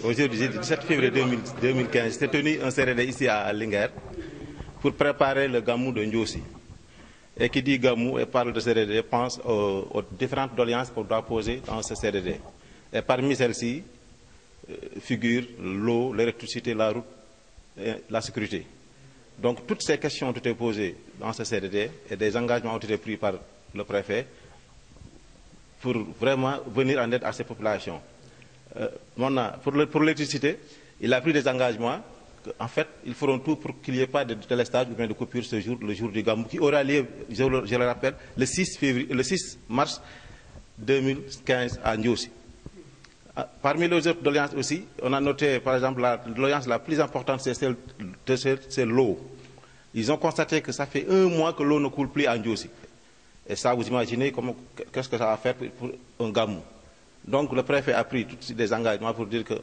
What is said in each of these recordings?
Aujourd'hui, le 17 février 2015, s'est tenu un CRD ici à Linguère pour préparer le Gamou de Ndiossi. Et qui dit Gamou et parle de CRD pense aux différentes doléances qu'on doit poser dans ce CRD. Et parmi celles-ci figurent l'eau, l'électricité, la route et la sécurité. Donc toutes ces questions ont été posées dans ce CRD et des engagements ont été pris par le préfet pour vraiment venir en aide à ces populations. Pour l'électricité, il a pris des engagements qu'en fait, ils feront tout pour qu'il n'y ait pas de délestage ou bien de coupure ce jour, le jour du Gamou, qui aura lieu, je le rappelle, le 6 mars 2015 à Ndiossi. Parmi les autres doléances aussi, on a noté par exemple la doléance la plus importante, c'est l'eau. Ils ont constaté que ça fait 1 mois que l'eau ne coule plus à Ndiossi. Et ça, vous imaginez qu'est-ce que ça va faire pour un Gamou. Donc le préfet a pris tous des engagements pour dire que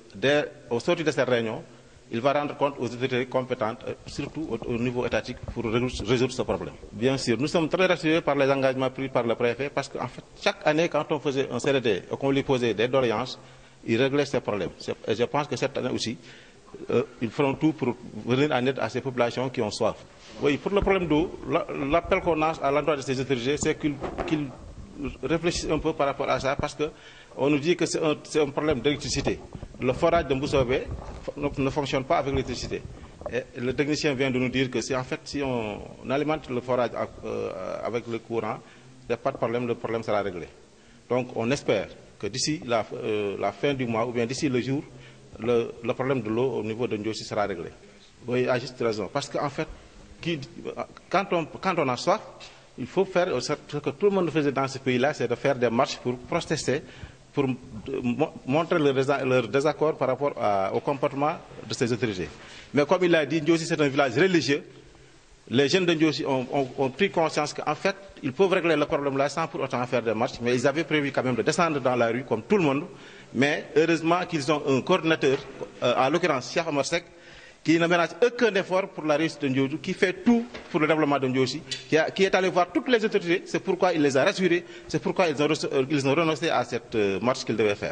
au sortir de cette réunion, il va rendre compte aux autorités compétentes, surtout au niveau étatique, pour résoudre ce problème. Bien sûr, nous sommes très rassurés par les engagements pris par le préfet, parce qu'en fait, chaque année, quand on faisait un CRD et qu'on lui posait des doléances, il réglait ces problèmes. Et je pense que cette année aussi, ils feront tout pour venir en aide à ces populations qui ont soif. Oui, pour le problème d'eau, l'appel qu'on a à l'endroit de ces autorités, c'est qu'ils réfléchissent un peu par rapport à ça, parce qu'on nous dit que c'est un problème d'électricité. Le forage de Mbousobé ne fonctionne pas avec l'électricité. Et le technicien vient de nous dire que si on alimente le forage avec le courant, il n'y a pas de problème, le problème sera réglé. Donc on espère que d'ici la fin du mois, ou bien d'ici le jour, le problème de l'eau au niveau de Ndiossi sera réglé. Oui, à juste raison. Parce qu'en fait, quand on a soif, il faut faire ce que tout le monde faisait dans ce pays-là, c'est de faire des marches pour protester, pour montrer leur désaccord par rapport au comportement de ces autorités. Mais comme il l'a dit, Ndiossi c'est un village religieux. Les jeunes de Ndiossi ont pris conscience qu'en fait, ils peuvent régler le problème-là sans pour autant faire des marches. Mais ils avaient prévu quand même de descendre dans la rue, comme tout le monde. Mais heureusement qu'ils ont un coordinateur, en l'occurrence Cheikh Omar Seck, qui ne ménage aucun effort pour la réussite de Ndiossi, qui fait tout pour le développement de Ndiossi, qui est allé voir toutes les autorités. C'est pourquoi il les a rassurés, c'est pourquoi ils ont renoncé à cette marche qu'ils devaient faire.